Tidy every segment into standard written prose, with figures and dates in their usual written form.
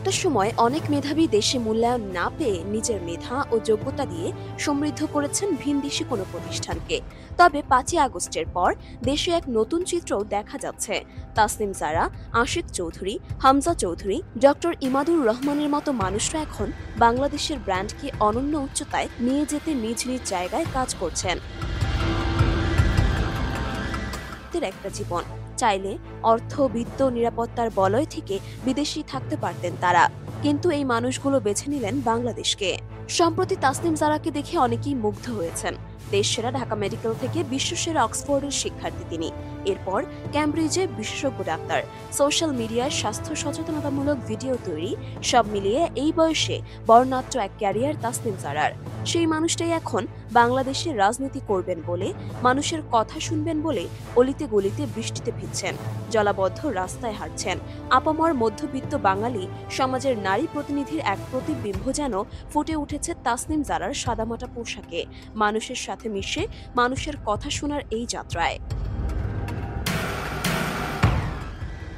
একটা সময় অনেক মেধাবী দেশে মূল্যায়ন না পেয়ে নিজের মেধা ও যোগ্যতা দিয়ে সমৃদ্ধ করেছেন ভিনদেশি কোনো প্রতিষ্ঠানকে। তবে ৫ই আগস্টের পর দেশে এক নতুন চিত্রও দেখা যাচ্ছে। তাসনিম জারা, আশিক চৌধুরী, হামজা চৌধুরী, ডক্টর ইমাদুর রহমানের মতো মানুষরা এখন বাংলাদেশের ব্র্যান্ডকে অনন্য উচ্চতায় নিয়ে যেতে নিজ নিজ জায়গায় কাজ করছেন। একটা জীবন চাইলে অর্থ, বিত্ত, নিরাপত্তার বলয় থেকে বিদেশী থাকতে পারতেন তারা, কিন্তু এই মানুষগুলো বেছে নিলেন বাংলাদেশকে। সম্প্রতি তাসনিম জারাকে দেখে অনেকেই মুগ্ধ হয়েছেন। দেশসেরা ঢাকা মেডিকেল থেকে বিশ্বসেরা অক্সফোর্ডের শিক্ষার্থী তিনি। এরপর ক্যামব্রিজে বিশেষজ্ঞ ডাক্তার, সোশ্যাল মিডিয়ায় স্বাস্থ্য সচেতনতামূলক ভিডিও তৈরি, সব মিলিয়ে এই বয়সে বর্ণাঢ্য এক ক্যারিয়ার তাসনিম জারার। সেই মানুষটাই এখন বাংলাদেশে রাজনীতি করবেন বলে, মানুষের কথা শুনবেন বলে অলিতে গলিতে বৃষ্টিতে ভিজছেন, জলাবদ্ধ রাস্তায় হাঁটছেন। আপামর মধ্যবিত্ত বাঙালি সমাজের নারী প্রতিনিধির এক প্রতিবিম্ব যেন ফুটে উঠেছে তাসনিম জারার সাদামাটা পোশাকে, মানুষের সাথে মিশে মানুষের কথা শোনার এই যাত্রায়।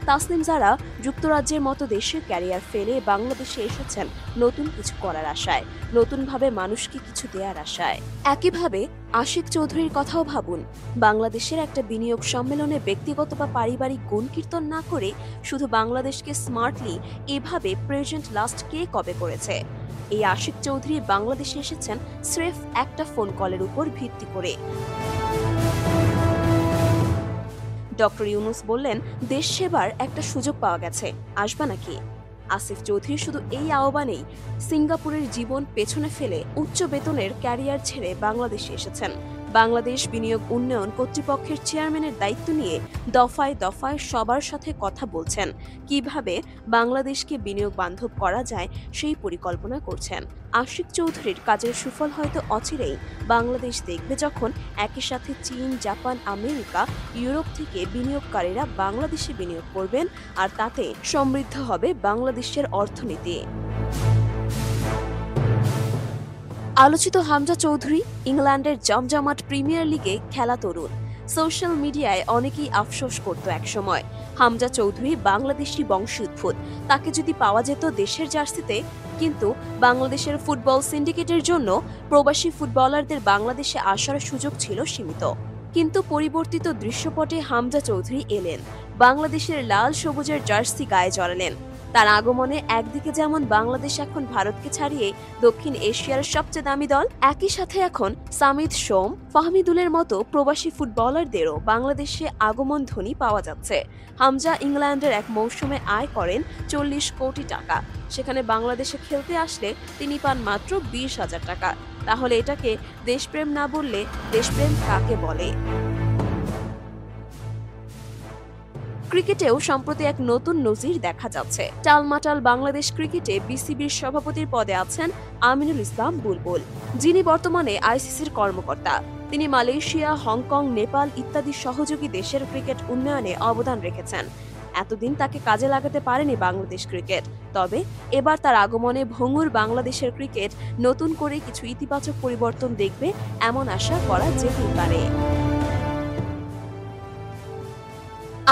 তাসনিম জারা যুক্তরাজ্যের মতো দেশে ক্যারিয়ার ফেলে বাংলাদেশে এসেছেন নতুন কিছু করার আশায়, নতুনভাবে মানুষকে কিছু দেওয়ার আশায়। একইভাবে আশিক চৌধুরীর কথাও ভাবুন। বাংলাদেশের একটা বিনিয়োগ সম্মেলনে ব্যক্তিগত বা পারিবারিক গুণ কীর্তন না করে শুধু বাংলাদেশকে স্মার্টলি এভাবে প্রেজেন্ট লাস্ট কে কবে করেছে। এই আশিক চৌধুরী বাংলাদেশে এসেছেন স্রেফ একটা ফোন কলের উপর ভিত্তি করে। ডক্টর ইউনুস বললেন, দেশ সেবার একটা সুযোগ পাওয়া গেছে, আসবা নাকি? আসিফ চৌধুরী শুধু এই আহ্বানেই সিঙ্গাপুরের জীবন পেছনে ফেলে উচ্চ বেতনের ক্যারিয়ার ছেড়ে বাংলাদেশে এসেছেন। বাংলাদেশ বিনিয়োগ উন্নয়ন কর্তৃপক্ষের চেয়ারম্যানের দায়িত্ব নিয়ে দফায় দফায় সবার সাথে কথা বলছেন, কিভাবে বাংলাদেশকে বিনিয়োগ বান্ধব করা যায় সেই পরিকল্পনা করছেন। আশিক চৌধুরীর কাজের সুফল হয়তো অচিরেই বাংলাদেশ দেখবে, যখন একই সাথে চীন, জাপান, আমেরিকা, ইউরোপ থেকে বিনিয়োগকারীরা বাংলাদেশে বিনিয়োগ করবেন, আর তাতে সমৃদ্ধ হবে বাংলাদেশের অর্থনীতি। আলোচিত হামজা চৌধুরী ইংল্যান্ডের জমজমাট প্রিমিয়ার লিগে খেলা তরুণ। সোশ্যাল মিডিয়ায় অনেকেই আফসোস করত একসময়, হামজা চৌধুরী বাংলাদেশি বংশোদ্ভূত, তাকে যদি পাওয়া যেত দেশের জার্সিতে। কিন্তু বাংলাদেশের ফুটবল সিন্ডিকেটের জন্য প্রবাসী ফুটবলারদের বাংলাদেশে আসার সুযোগ ছিল সীমিত। কিন্তু পরিবর্তিত দৃশ্যপটে হামজা চৌধুরী এলেন, বাংলাদেশের লাল সবুজের জার্সি গায়ে জড়ালেন। তার আগমনে একদিকে যেমন বাংলাদেশ এখন ভারতকে ছাড়িয়ে দক্ষিণ এশিয়ার সবচেয়ে দামি দল, একই সাথে এখন সামিদ সোম, ফাহমিদুলের মতো প্রবাসী ফুটবলারদেরও বাংলাদেশে আগমন ধ্বনি পাওয়া যাচ্ছে। হামজা ইংল্যান্ডের এক মৌসুমে আয় করেন 40 কোটি টাকা, সেখানে বাংলাদেশে খেলতে আসলে তিনি পান মাত্র 20,000 টাকা। তাহলে এটাকে দেশপ্রেম না বললে দেশপ্রেম কাকে বলে? ক্রিকেটেও সম্প্রতি এক নতুন নজির দেখা যাচ্ছে। টালমাটাল বাংলাদেশ ক্রিকেটে বিসিবির সভাপতির পদে আছেন আমিনুল ইসলাম বুলবুল, যিনি বর্তমানে আইসিসির কর্মকর্তা। তিনি মালয়েশিয়া, হংকং, নেপাল ইত্যাদি সহযোগী দেশের ক্রিকেট উন্নয়নে অবদান রেখেছেন। এতদিন তাকে কাজে লাগাতে পারেনি বাংলাদেশ ক্রিকেট, তবে এবার তার আগমনে ভঙ্গুর বাংলাদেশের ক্রিকেট নতুন করে কিছু ইতিবাচক পরিবর্তন দেখবে, এমন আশা করা যেতেই পারে।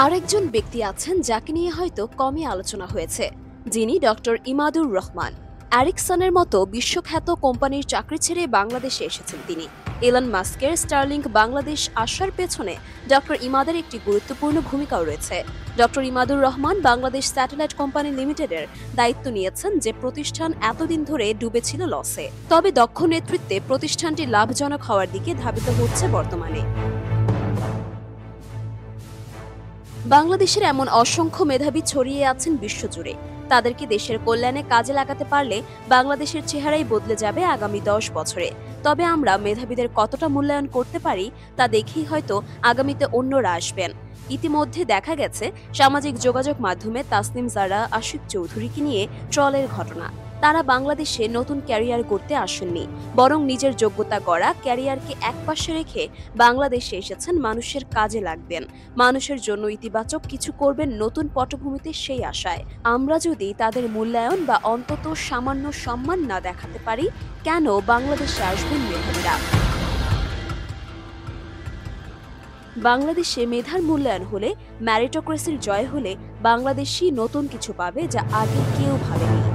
আরেকজন ব্যক্তি আছেন যাকে নিয়ে হয়তো কমই আলোচনা হয়েছে, যিনি ডক্টর ইমাদুর রহমান। অ্যারিকসনের মতো বিশ্বখ্যাত কোম্পানির চাকরি ছেড়ে বাংলাদেশে এসেছেন তিনি। এলন মাস্কের স্টারলিংক বাংলাদেশ আসার পেছনে ডক্টর ইমাদের একটি গুরুত্বপূর্ণ ভূমিকাও রয়েছে। Doctor Imadur Rahman Bangladesh satellite company লিমিটেডের দায়িত্ব নিয়েছেন, যে প্রতিষ্ঠান এতদিন ধরে ডুবেছিল লসে। তবে দক্ষ নেতৃত্বে প্রতিষ্ঠানটি লাভজনক হওয়ার দিকে ধাবিত হচ্ছে বর্তমানে। বাংলাদেশের এমন অসংখ্য মেধাবী ছড়িয়ে আছেন বিশ্বজুড়ে। তাদেরকে দেশের কল্যাণে কাজে লাগাতে পারলে বাংলাদেশের চেহারাই বদলে যাবে আগামী 10 বছরে। তবে আমরা মেধাবীদের কতটা মূল্যায়ন করতে পারি তা দেখেই হয়তো আগামীতে অন্যরা আসবেন। ইতিমধ্যে দেখা গেছে সামাজিক যোগাযোগ মাধ্যমে তাসনিম জারা, আশিক চৌধুরীকে নিয়ে ট্রলের ঘটনা। তারা বাংলাদেশে নতুন ক্যারিয়ার গড়তে আসেননি, বরং নিজের যোগ্যতা গড়া ক্যারিয়ারকে একপাশে রেখে বাংলাদেশে এসেছেন মানুষের কাজে লাগবেন, মানুষের জন্য ইতিবাচক কিছু করবেন নতুন পটভূমিতে, সেই আশায়। আমরা যদি তাদের মূল্যায়ন বা অন্তত সামান্য সম্মান না দেখাতে পারি, কেন বাংলাদেশে আসবেন মেধাবীরা? বাংলাদেশে মেধার মূল্যায়ন হলে, ম্যারিটোক্রেসির জয় হলে বাংলাদেশই নতুন কিছু পাবে, যা আগে কেউ ভাবেনি।